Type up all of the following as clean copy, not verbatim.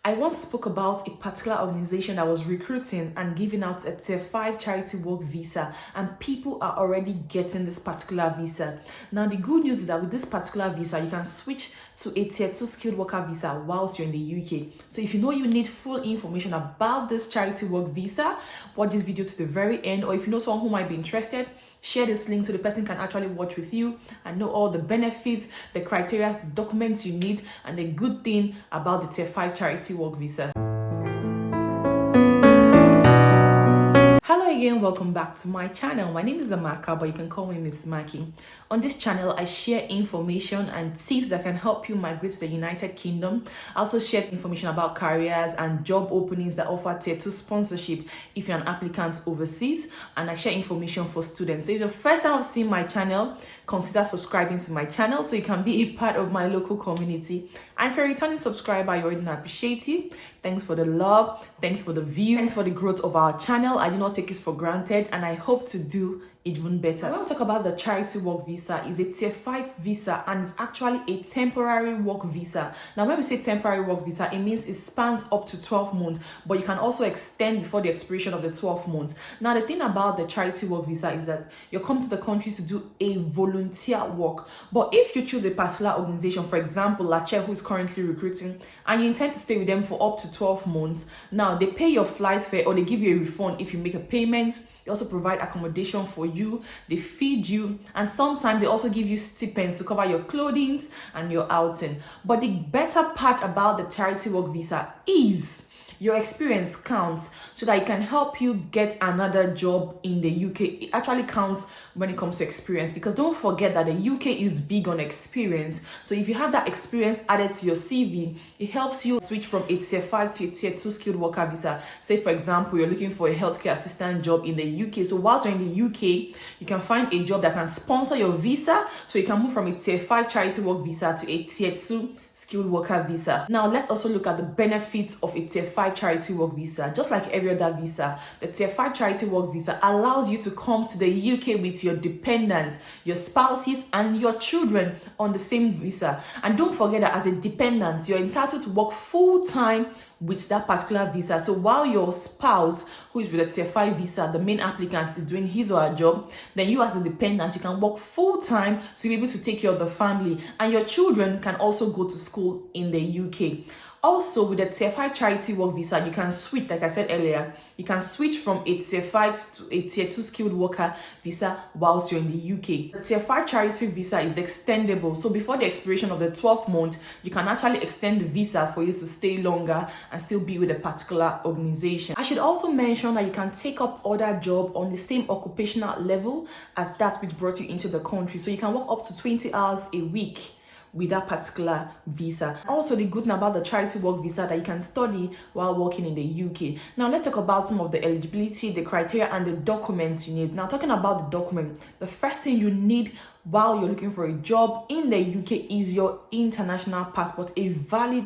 I once spoke about a particular organization that was recruiting and giving out a Tier 5 charity work visa, and people are already getting this particular visa. Now, the good news is that with this particular visa, you can switch to a Tier 2 skilled worker visa whilst you're in the UK. So if you know you need full information about this charity work visa, watch this video to the very end, or if you know someone who might be interested, share this link so the person can actually watch with you and know all the benefits, the criteria, the documents you need, and the good thing about the Tier 5 charity work visa. Hello again, welcome back to my channel. My name is Amaka, but you can call me Miss Maki. On this channel, I share information and tips that can help you migrate to the United Kingdom. I also share information about careers and job openings that offer Tier 2 sponsorship if you're an applicant overseas, and I share information for students. So if it's the first time I've seen my channel, consider subscribing to my channel so you can be a part of my local community. And if you're a returning subscriber, I already appreciate you. Thanks for the love, thanks for the views, thanks for the growth of our channel. I do not take it for granted, and I hope to do even better. When we talk about the charity work visa, is a Tier 5 visa, and it's actually a temporary work visa. Now, when we say temporary work visa, it means it spans up to 12 months, but you can also extend before the expiration of the 12 months. Now, the thing about the charity work visa is that you come to the country to do a volunteer work. But if you choose a particular organization, for example, Lache, who is currently recruiting, and you intend to stay with them for up to 12 months, now they pay your flight fare or they give you a refund if you make a payment. They also provide accommodation for you, they feed you, and sometimes they also give you stipends to cover your clothing and your outing. But the better part about the charity work visa is your experience counts, so that it can help you get another job in the UK. It actually counts when it comes to experience, because don't forget that the UK is big on experience. So if you have that experience added to your CV, it helps you switch from a Tier 5 to a Tier 2 skilled worker visa. Say, for example, you're looking for a healthcare assistant job in the UK. So whilst you're in the UK, you can find a job that can sponsor your visa, so you can move from a Tier 5 charity work visa to a Tier 2 skilled worker visa. Now, let's also look at the benefits of a Tier 5 charity work visa. Just like every other visa, the Tier 5 charity work visa allows you to come to the UK with your dependents, your spouses, and your children on the same visa. And don't forget that as a dependent, you're entitled to work full-time with that particular visa. So while your spouse, who is with a Tier 5 visa, the main applicant, is doing his or her job, then you as a dependent, you can work full-time to be able to take care of the family, and your children can also go to school in the UK. Also, with the Tier 5 charity work visa, you can switch, like I said earlier, you can switch from a Tier 5 to a Tier 2 skilled worker visa whilst you're in the UK. The Tier 5 charity visa is extendable. So before the expiration of the 12th month, you can actually extend the visa for you to stay longer and still be with a particular organization. I should also mention that you can take up other job on the same occupational level as that which brought you into the country. So you can work up to 20 hours a week with that particular visa. Also, the good thing about the charity work visa that you can study while working in the UK. Now, let's talk about some of the eligibility, the criteria, and the documents you need. Now, talking about the document, the first thing you need while you're looking for a job in the UK is your international passport, a valid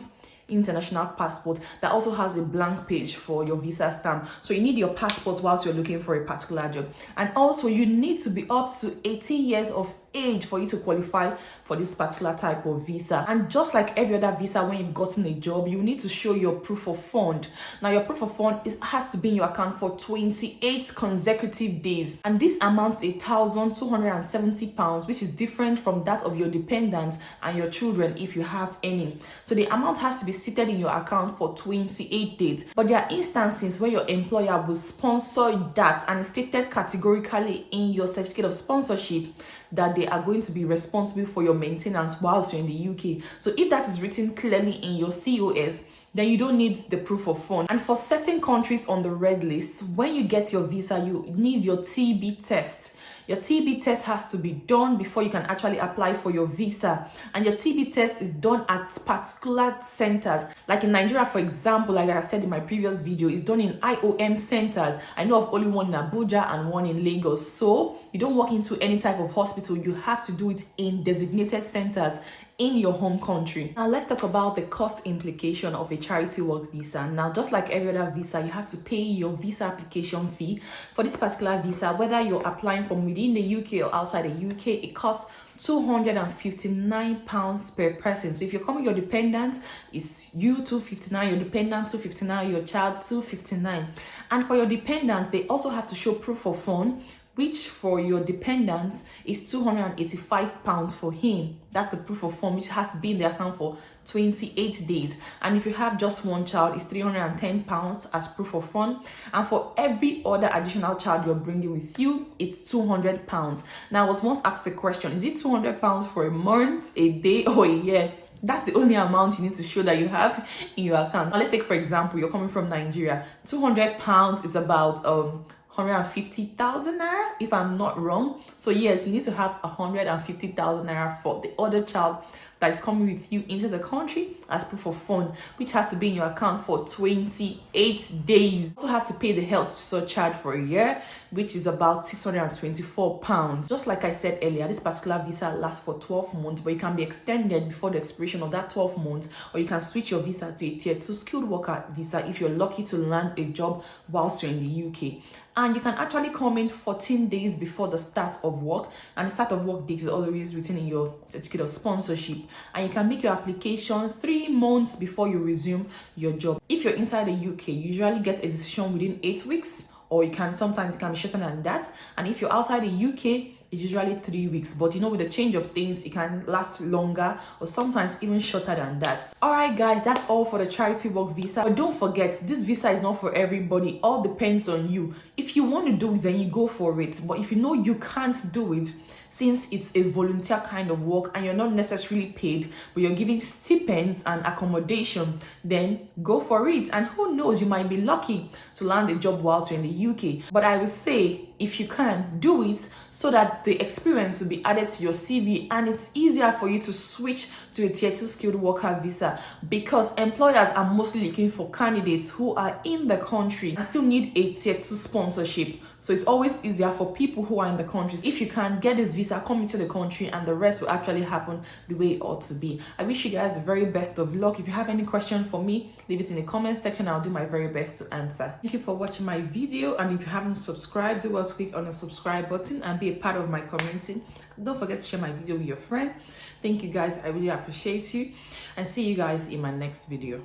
international passport that also has a blank page for your visa stamp. So you need your passport whilst you're looking for a particular job. And also, you need to be up to 18 years of age for you to qualify for this particular type of visa. And just like every other visa, when you've gotten a job, you need to show your proof of fund. Now, your proof of fund, it has to be in your account for 28 consecutive days, and this amounts £1,270, which is different from that of your dependents and your children if you have any. So the amount has to be seated in your account for 28 days. But there are instances where your employer will sponsor that, and it's stated categorically in your certificate of sponsorship that they are going to be responsible for your maintenance whilst you're in the UK. So if that is written clearly in your COS, then you don't need the proof of fund. And for certain countries on the red list, when you get your visa, you need your TB test. Your TB test has to be done before you can actually apply for your visa. And your TB test is done at particular centers. Like in Nigeria, for example, like I said in my previous video, it's done in IOM centers. I know of only one in Abuja and one in Lagos. So you don't walk into any type of hospital. You have to do it in designated centers in your home country. Now let's talk about the cost implication of a charity work visa. Now, just like every other visa, you have to pay your visa application fee. For this particular visa, whether you're applying from within the UK or outside the UK, it costs £259 per person. So if you're coming, your dependent is you 259, your dependent 259, your child 259. And for your dependent, they also have to show proof of fund, which for your dependent is £285 for him. That's the proof of fund, which has to be in the account for 28 days. And if you have just one child, it's £310 as proof of fund. And for every other additional child you're bringing with you, it's £200. Now, I was once asked the question, is it £200 for a month, a day, or a year? That's the only amount you need to show that you have in your account. Now, let's take, for example, you're coming from Nigeria. £200 is about 150,000 naira, if I'm not wrong. So yes, you need to have 150,000 naira for the other child that is coming with you into the country as proof of fund, which has to be in your account for 28 days. You also have to pay the health surcharge for a year, which is about £624. Just like I said earlier, this particular visa lasts for 12 months, but it can be extended before the expiration of that 12 months, or you can switch your visa to a tier 2 skilled worker visa if you're lucky to land a job whilst you're in the UK. And you can actually come in 14 days before the start of work, and the start of work date is always written in your certificate of sponsorship. And you can make your application 3 months before you resume your job. If you're inside the UK, you usually get a decision within 8 weeks, or sometimes it can be shorter than that. And if you're outside the UK, it's usually 3 weeks, but with the change of things, it can last longer or sometimes even shorter than that. All right, guys, that's all for the charity work visa. But don't forget, this visa is not for everybody. All depends on you. If you want to do it, then you go for it. But if you know you can't do it, since it's a volunteer kind of work and you're not necessarily paid, but you're giving stipends and accommodation, then go for it. And who knows, you might be lucky to land a job whilst you're in the UK. But I would say, if you can, do it so that the experience will be added to your CV and it's easier for you to switch to a tier 2 skilled worker visa, because employers are mostly looking for candidates who are in the country and still need a tier 2 sponsorship. So it's always easier for people who are in the country. If you can get this visa, come into the country and the rest will actually happen the way it ought to be. I wish you guys the very best of luck. If you have any question for me, leave it in the comment section. I'll do my very best to answer. Thank you for watching my video, and if you haven't subscribed, do well to click on the subscribe button and be a part of my community. Don't forget to share my video with your friend. Thank you guys, I really appreciate you, and see you guys in my next video.